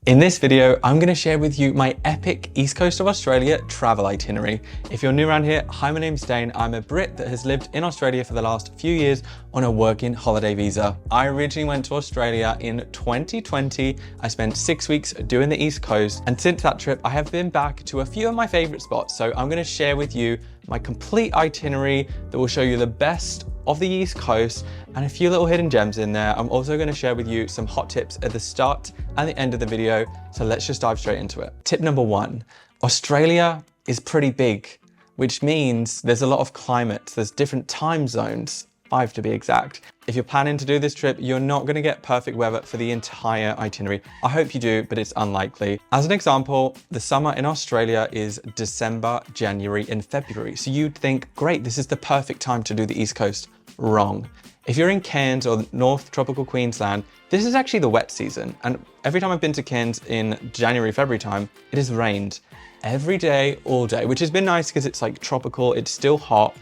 In this video, I'm going to share with you my epic East Coast of Australia travel itinerary. If you're new around here, hi, my name's Dane. I'm a Brit that has lived in Australia for the last few years on a working holiday visa. I originally went to Australia in 2020. I spent 6 weeks doing the East Coast, and since that trip, I have been back to a few of my favorite spots. So I'm going to share with you my complete itinerary that will show you the best of the East Coast and a few little hidden gems in there. I'm also going to share with you some hot tips at the start and the end of the video. So let's just dive straight into it. Tip number one, Australia is pretty big, which means there's a lot of climates. There's different time zones, 5 to be exact. If you're planning to do this trip, you're not going to get perfect weather for the entire itinerary. I hope you do, but it's unlikely. As an example, the summer in Australia is December, January, and February. So you'd think, great, this is the perfect time to do the East Coast. Wrong. If you're in Cairns or North Tropical Queensland, this is actually the wet season. And every time I've been to Cairns in January, February time, it has rained every day, all day, which has been nice because it's like tropical, it's still hot,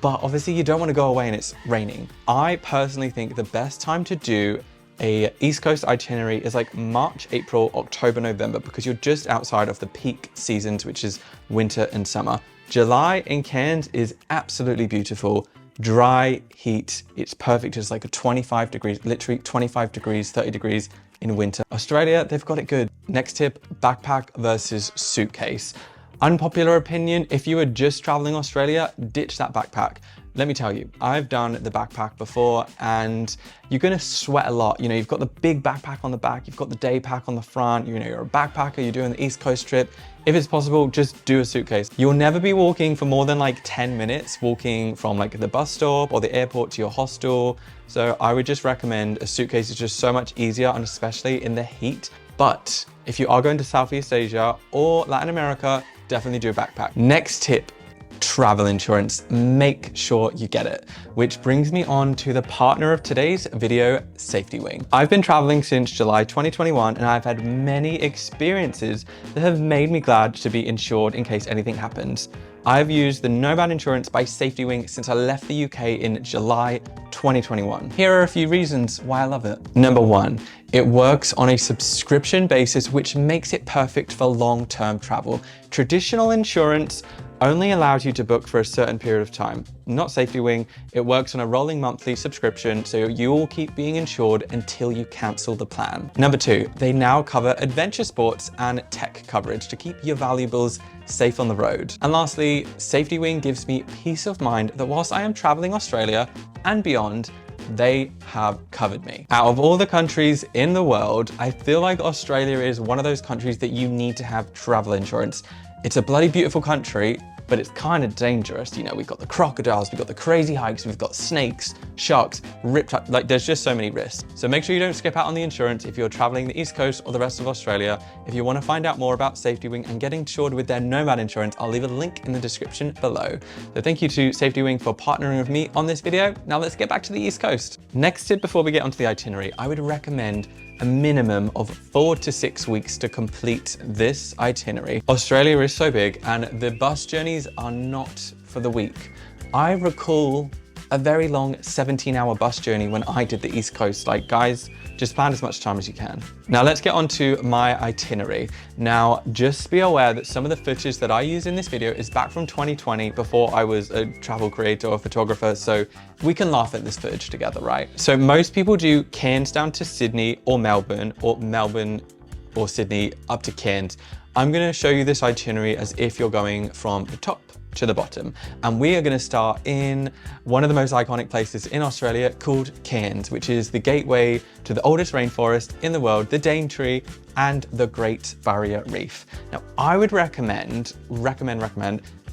but obviously you don't want to go away and it's raining. I personally think the best time to do a East Coast itinerary is like March, April, October, November, because you're just outside of the peak seasons, which is winter and summer. July in Cairns is absolutely beautiful. Dry heat, it's perfect. It's like a 25 degrees, literally 25 degrees, 30 degrees in winter. Australia, they've got it good. Next tip, backpack versus suitcase. Unpopular opinion, if you are just traveling Australia, ditch that backpack. Let me tell you, I've done the backpack before and you're gonna sweat a lot. You know, you've got the big backpack on the back, you've got the day pack on the front, you know, you're a backpacker, you're doing the East Coast trip. If it's possible, just do a suitcase. You'll never be walking for more than like 10 minutes, walking from like the bus stop or the airport to your hostel. So I would just recommend a suitcase. It's just so much easier, and especially in the heat. But if you are going to Southeast Asia or Latin America, definitely do a backpack. Next tip, travel insurance. Make sure you get it. Which brings me on to the partner of today's video, Safety Wing. I've been traveling since July 2021 and I've had many experiences that have made me glad to be insured in case anything happens. I've used the Nomad insurance by Safety Wing since I left the UK in July 2021. Here are a few reasons why I love it. Number one, it works on a subscription basis, which makes it perfect for long-term travel. Traditional insurance only allows you to book for a certain period of time. Not Safety Wing, it works on a rolling monthly subscription, so you will keep being insured until you cancel the plan. Number two, they now cover adventure sports and tech coverage to keep your valuables safe on the road. And lastly, Safety Wing gives me peace of mind that whilst I am traveling Australia and beyond, they have covered me. Out of all the countries in the world, I feel like Australia is one of those countries that you need to have travel insurance. It's a bloody beautiful country, but it's kind of dangerous. You know, we've got the crocodiles, we've got the crazy hikes, we've got snakes, sharks, riptides, like there's just so many risks. So make sure you don't skip out on the insurance if you're traveling the East Coast or the rest of Australia. If you want to find out more about Safety Wing and getting insured with their Nomad insurance, I'll leave a link in the description below. So thank you to Safety Wing for partnering with me on this video. Now let's get back to the East Coast. Next tip before we get onto the itinerary, I would recommend a minimum of 4 to 6 weeks to complete this itinerary. Australia is so big and the bus journeys are not for the weak. I recall a very long 17-hour bus journey when I did the East Coast. Like, guys, just plan as much time as you can. Now let's get on to my itinerary. Now, just be aware that some of the footage that I use in this video is back from 2020 before I was a travel creator or photographer. So we can laugh at this footage together, right? So most people do Cairns down to Sydney or Melbourne or Sydney up to Cairns. I'm gonna show you this itinerary as if you're going from the top to the bottom. And we are gonna start in one of the most iconic places in Australia called Cairns, which is the gateway to the oldest rainforest in the world, the Daintree, and the Great Barrier Reef. Now, I would recommend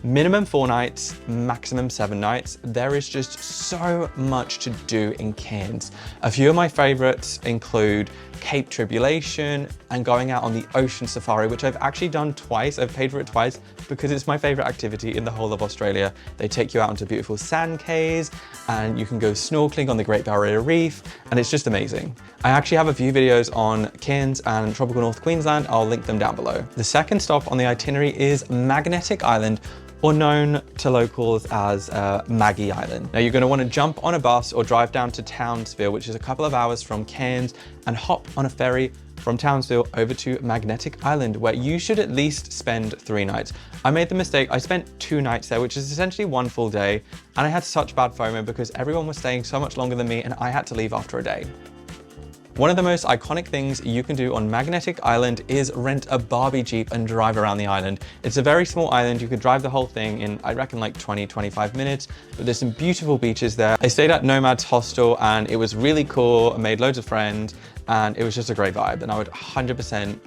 minimum 4 nights, maximum 7 nights. There is just so much to do in Cairns. A few of my favorites include Cape Tribulation and going out on the ocean safari, which I've actually done twice. I've paid for it twice because it's my favorite activity in the whole of Australia. They take you out onto beautiful sand cays and you can go snorkeling on the Great Barrier Reef, and it's just amazing. I actually have a few videos on Cairns and tropical North Queensland. I'll link them down below. The second stop on the itinerary is Magnetic Island, or known to locals as Maggie Island. Now you're going to want to jump on a bus or drive down to Townsville, which is a couple of hours from Cairns, and hop on a ferry from Townsville over to Magnetic Island, where you should at least spend 3 nights. I made the mistake, I spent 2 nights there, which is essentially 1 full day, and I had such bad FOMO because everyone was staying so much longer than me and I had to leave after a day. One of the most iconic things you can do on Magnetic Island is rent a Barbie Jeep and drive around the island. It's a very small island. You could drive the whole thing in, I reckon, like 20-25 minutes, but there's some beautiful beaches there. I stayed at Nomad's Hostel and it was really cool. I made loads of friends and it was just a great vibe, and I would 100%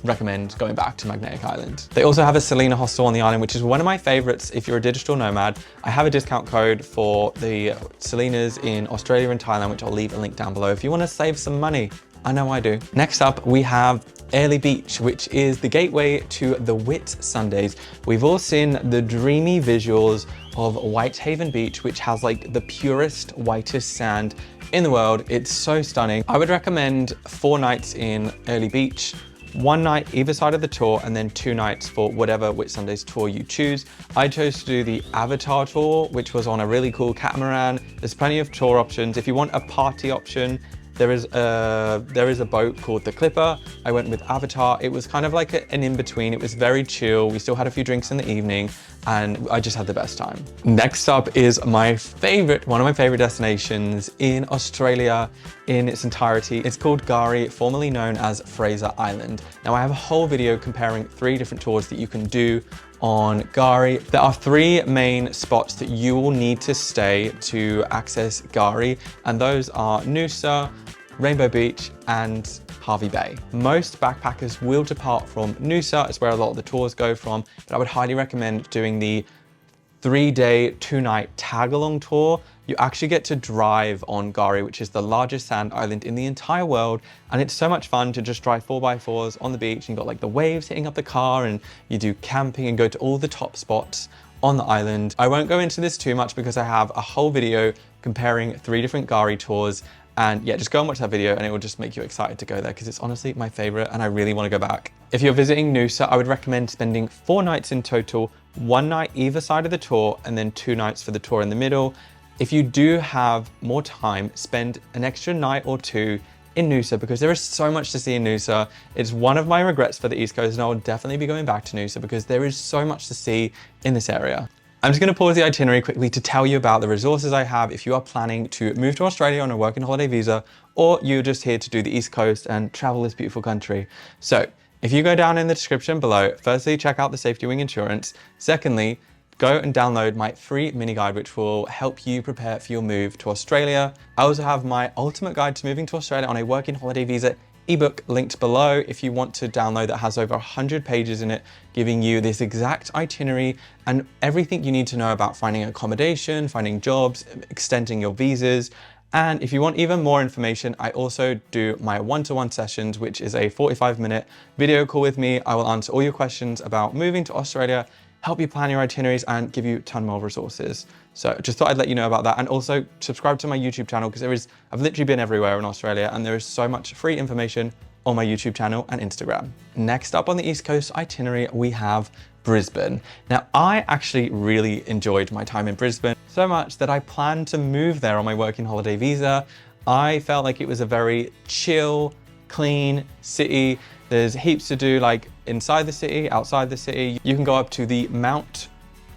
recommend going back to Magnetic Island. They also have a Selena Hostel on the island, which is one of my favorites if you're a digital nomad. I have a discount code for the Selenas in Australia and Thailand, which I'll leave a link down below if you want to save some money. I know I do. Next up, we have Nude Beach, which is the gateway to the Whitsundays. We've all seen the dreamy visuals of Whitehaven Beach, which has like the purest, whitest sand in the world. It's so stunning. I would recommend 4 nights in Nude Beach, 1 night either side of the tour, and then 2 nights for whatever Whitsundays tour you choose. I chose to do the Avatar tour, which was on a really cool catamaran. There's plenty of tour options. If you want a party option, there is a boat called the Clipper. I went with Avatar. It was kind of like an in-between. It was very chill. We still had a few drinks in the evening and I just had the best time. Next up is one of my favorite destinations in Australia in its entirety. It's called Gari, formerly known as Fraser Island. Now I have a whole video comparing 3 different tours that you can do on Gari. There are 3 main spots that you will need to stay to access Gari, and those are Noosa, Rainbow Beach, and Hervey Bay. Most backpackers will depart from Noosa, it's where a lot of the tours go from, but I would highly recommend doing the 3-day, 2-night tag-along tour. You actually get to drive on Gari, which is the largest sand island in the entire world. And it's so much fun to just drive 4x4s on the beach. And you've got like the waves hitting up the car, and you do camping and go to all the top spots on the island. I won't go into this too much because I have a whole video comparing 3 different Gari tours. And yeah, just go and watch that video and it will just make you excited to go there because it's honestly my favorite and I really want to go back. If you're visiting Noosa, I would recommend spending 4 nights in total, 1 night either side of the tour and then 2 nights for the tour in the middle. If you do have more time, spend an extra night or 2 in Noosa because there is so much to see in Noosa. It's one of my regrets for the East Coast and I will definitely be going back to Noosa because there is so much to see in this area. I'm just going to pause the itinerary quickly to tell you about the resources I have if you are planning to move to Australia on a working holiday visa, or you're just here to do the East Coast and travel this beautiful country. So if you go down in the description below, firstly, check out the Safety Wing Insurance. Secondly, go and download my free mini guide, which will help you prepare for your move to Australia. I also have my ultimate guide to moving to Australia on a working holiday visa ebook linked below if you want to download. That has over 100 pages in it, giving you this exact itinerary and everything you need to know about finding accommodation, finding jobs, extending your visas. And if you want even more information, I also do my one-to-one sessions, which is a 45-minute video call with me. I will answer all your questions about moving to Australia, help you plan your itineraries, and give you a ton more resources. So just thought I'd let you know about that. And also subscribe to my YouTube channel because I've literally been everywhere in Australia and there is so much free information on my YouTube channel and Instagram. Next up on the East Coast itinerary, we have Brisbane. Now, I actually really enjoyed my time in Brisbane so much that I planned to move there on my working holiday visa. I felt like it was a very chill, clean city. There's heaps to do, like inside the city, outside the city. You can go up to the Mount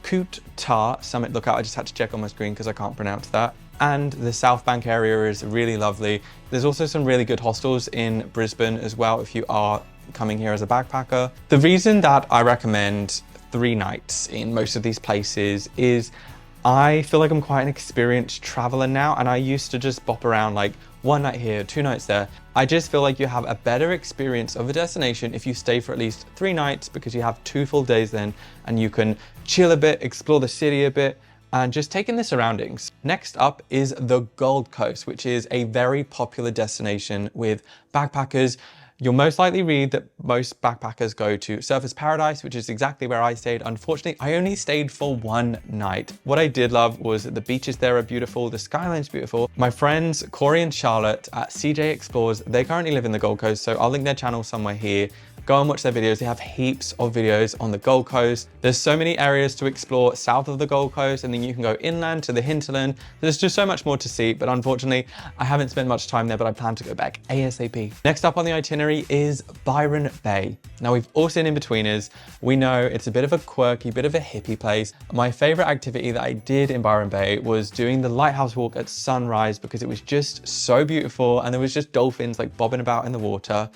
Coot-Tah summit lookout. I just had to check on my screen because I can't pronounce that. And the South Bank area is really lovely. There's also some really good hostels in Brisbane as well if you are coming here as a backpacker. The reason that I recommend 3 nights in most of these places is I feel like I'm quite an experienced traveler now, and I used to just bop around like 1 night here, 2 nights there. I just feel like you have a better experience of a destination if you stay for at least 3 nights because you have 2 full days then and you can chill a bit, explore the city a bit, and just take in the surroundings. Next up is the Gold Coast, which is a very popular destination with backpackers. You'll most likely read that most backpackers go to Surfers Paradise, which is exactly where I stayed. Unfortunately, I only stayed for 1 night. What I did love was that the beaches there are beautiful, the skyline's beautiful. My friends Corey and Charlotte at CJ Explores, they currently live in the Gold Coast, so I'll link their channel somewhere here. go and watch their videos. They have heaps of videos on the Gold Coast. There's so many areas to explore south of the Gold Coast, and then you can go inland to the hinterland. There's just so much more to see, but unfortunately, I haven't spent much time there, but I plan to go back ASAP. Next up on the itinerary is Byron Bay. Now, we've all seen in-betweeners. We know it's a bit of a quirky, bit of a hippie place. My favorite activity that I did in Byron Bay was doing the lighthouse walk at sunrise because it was just so beautiful and there was just dolphins like bobbing about in the water.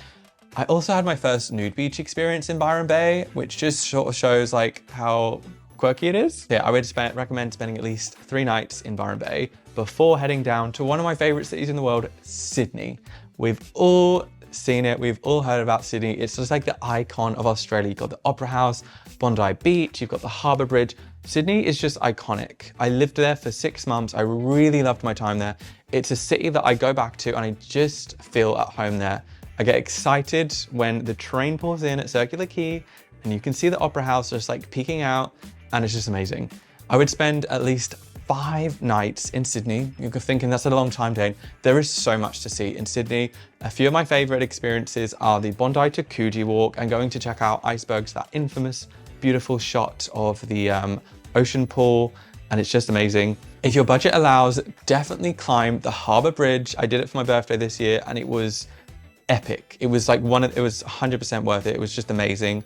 I also had my first nude beach experience in Byron Bay, which just sort of shows like how quirky it is. Yeah, I would recommend spending at least 3 nights in Byron Bay before heading down to one of my favorite cities in the world, Sydney. We've all seen it, we've all heard about Sydney. It's just like the icon of Australia. You've got the Opera House, Bondi Beach, you've got the Harbour Bridge. Sydney is just iconic. I lived there for 6 months. I really loved my time there. It's a city that I go back to and I just feel at home there. I get excited when the train pulls in at Circular Quay and you can see the Opera House just like peeking out, and it's just amazing. I would spend at least 5 nights in Sydney. You're thinking that's a long time, Dane. There is so much to see in Sydney. A few of my favorite experiences are the Bondi to Coogee walk and going to check out icebergs, that infamous, beautiful shot of the ocean pool, and it's just amazing. If your budget allows, definitely climb the Harbour Bridge. I did it for my birthday this year and it was epic. It was like it was 100% worth it. It was just amazing.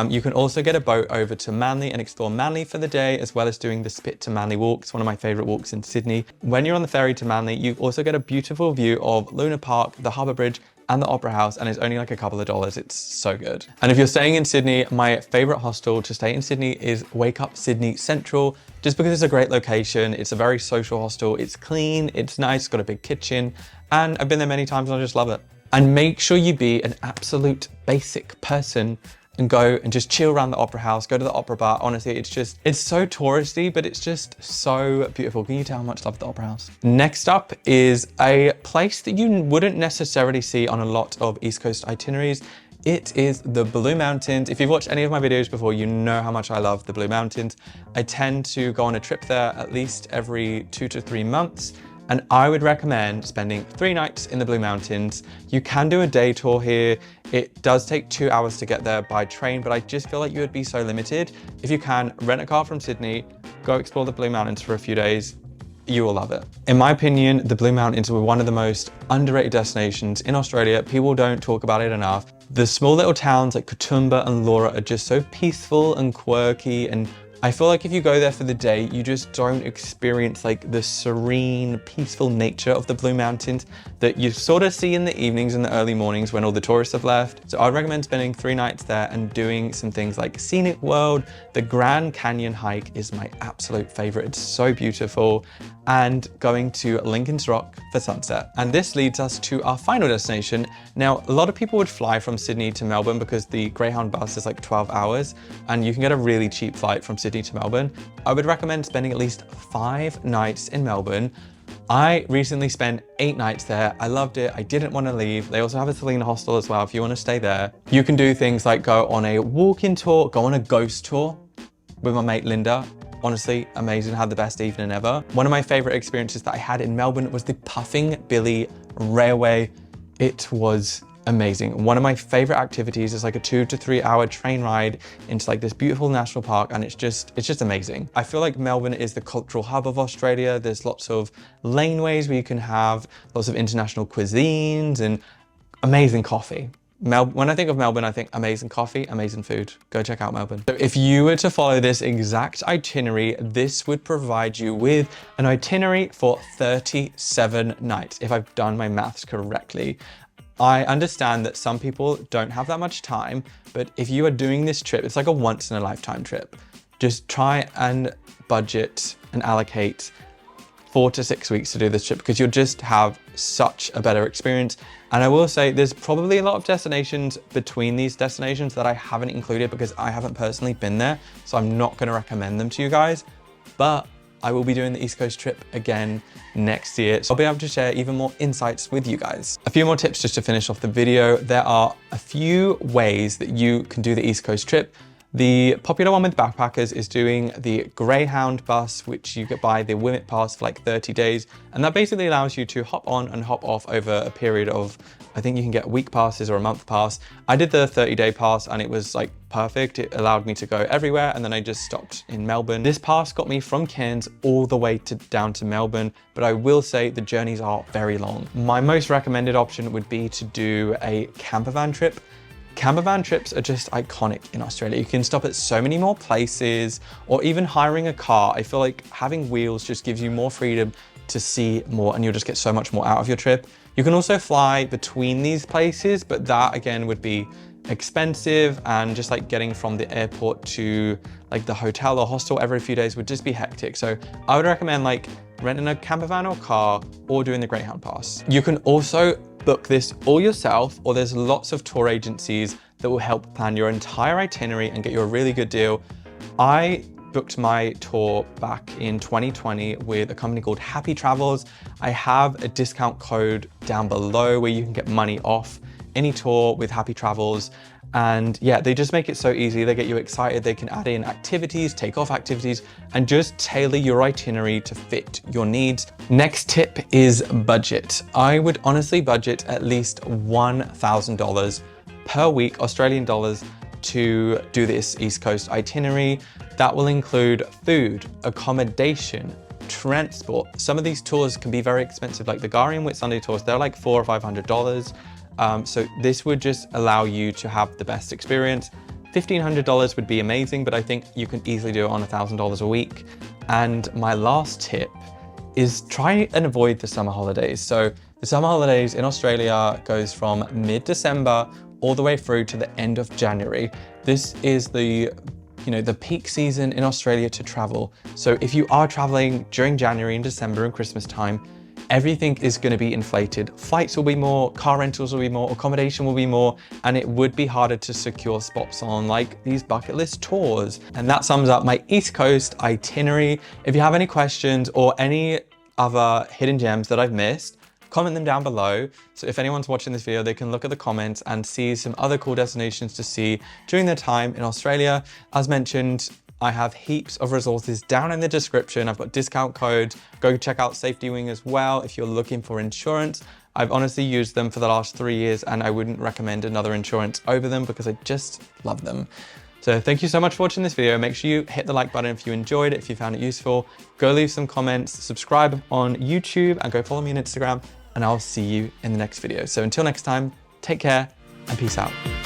You can also get a boat over to Manly and explore Manly for the day, as well as doing the Spit to Manly walk. It's one of my favorite walks in Sydney. When you're on the ferry to Manly, you also get a beautiful view of Luna Park, the Harbour Bridge, and the Opera House, and it's only like a couple of dollars. It's so good. And if you're staying in Sydney, my favorite hostel to stay in Sydney is Wake Up Sydney Central, just because it's a great location. It's a very social hostel. It's clean, it's nice, it's got a big kitchen, and I've been there many times and I just love it. And make sure you be an absolute basic person and go and just chill around the Opera House, go to the Opera Bar. Honestly, it's so touristy, but it's just so beautiful. Can you tell how much I love the Opera House? Next up is a place that you wouldn't necessarily see on a lot of East Coast itineraries. It is the Blue Mountains. If you've watched any of my videos before, you know how much I love the Blue Mountains. I tend to go on a trip there at least every 2 to 3 months. And I would recommend spending 3 nights in the Blue Mountains. You can do a day tour here. It does take 2 hours to get there by train, but I just feel like you would be so limited. If you can, rent a car from Sydney, go explore the Blue Mountains for a few days. You will love it. In my opinion, the Blue Mountains were one of the most underrated destinations in Australia. People don't talk about it enough. The small little towns like Katoomba and Laura are just so peaceful and quirky, and I feel like if you go there for the day, you just don't experience like the serene, peaceful nature of the Blue Mountains that you sort of see in the evenings and the early mornings when all the tourists have left. So I'd recommend spending 3 nights there and doing some things like Scenic World. The Grand Canyon hike is my absolute favorite. It's so beautiful. And going to Lincoln's Rock for sunset. And this leads us to our final destination. Now, a lot of people would fly from Sydney to Melbourne because the Greyhound bus is like 12 hours and you can get a really cheap flight from Sydney to Melbourne. I would recommend spending at least 5 nights in Melbourne. I recently spent 8 nights there. I loved it. I didn't want to leave. They also have a Selena Hostel as well if you want to stay there. You can do things like go on a walk-in tour, go on a ghost tour with my mate Linda. Honestly, amazing, had the best evening ever. One of my favorite experiences that I had in Melbourne was the Puffing Billy Railway. It was amazing. One of my favorite activities is like a 2 to 3 hour train ride into like this beautiful national park, and it's just amazing. I feel like Melbourne is the cultural hub of Australia. There's lots of laneways where you can have lots of international cuisines and amazing coffee. When I think of Melbourne, I think amazing coffee, amazing food. Go check out Melbourne. So if you were to follow this exact itinerary, this would provide you with an itinerary for 37 nights, if I've done my maths correctly. I understand that some people don't have that much time, but if you are doing this trip, it's like a once in a lifetime trip. Just try and budget and allocate 4 to 6 weeks to do this trip because you'll just have such a better experience. And I will say there's probably a lot of destinations between these destinations that I haven't included because I haven't personally been there. So I'm not going to recommend them to you guys, but I will be doing the East Coast trip again next year. So I'll be able to share even more insights with you guys. A few more tips just to finish off the video. There are a few ways that you can do the East Coast trip. The popular one with backpackers is doing the Greyhound bus, which you get by the Wimmet Pass for like 30 days. And that basically allows you to hop on and hop off over a period of, I think you can get week passes or a month pass. I did the 30-day pass and it was like perfect. It allowed me to go everywhere, and then I just stopped in Melbourne. This pass got me from Cairns all the way down to Melbourne, but I will say the journeys are very long. My most recommended option would be to do a camper van trip. Camper van trips are just iconic in Australia. You can stop at so many more places, or even hiring a car. I feel like having wheels just gives you more freedom to see more, and you'll just get so much more out of your trip. You can also fly between these places, but that again would be expensive, and just like getting from the airport to like the hotel or hostel every few days would just be hectic. So I would recommend like renting a camper van or car, or doing the Greyhound Pass. You can also book this all yourself, or there's lots of tour agencies that will help plan your entire itinerary and get you a really good deal. I booked my tour back in 2020 with a company called Happy Travels. I have a discount code down below where you can get money off any tour with Happy Travels. And yeah, they just make it so easy. They get you excited. They can add in activities, take off activities, and just tailor your itinerary to fit your needs. Next tip is budget. I would honestly budget at least $1,000 per week, Australian dollars, to do this East Coast itinerary. That will include food, accommodation, transport. Some of these tours can be very expensive, like the Gari and Whitsunday tours, they're like $400 or $500. So this would just allow you to have the best experience. $1,500 would be amazing, but I think you can easily do it on $1,000 a week. And my last tip is try and avoid the summer holidays. So the summer holidays in Australia goes from mid-December all the way through to the end of January. This is the peak season in Australia to travel. So if you are traveling during January and December and Christmas time, everything is going to be inflated. Flights will be more, car rentals will be more, accommodation will be more, and it would be harder to secure spots on like these bucket list tours. And that sums up my East Coast itinerary. If you have any questions or any other hidden gems that I've missed, comment them down below. So if anyone's watching this video, they can look at the comments and see some other cool destinations to see during their time in Australia. As mentioned, I have heaps of resources down in the description. I've got discount codes. Go check out Safety Wing as well if you're looking for insurance. I've honestly used them for the last 3 years, and I wouldn't recommend another insurance over them because I just love them. So thank you so much for watching this video. Make sure you hit the like button if you enjoyed it, if you found it useful. Go leave some comments, subscribe on YouTube, and go follow me on Instagram, and I'll see you in the next video. So until next time, take care and peace out.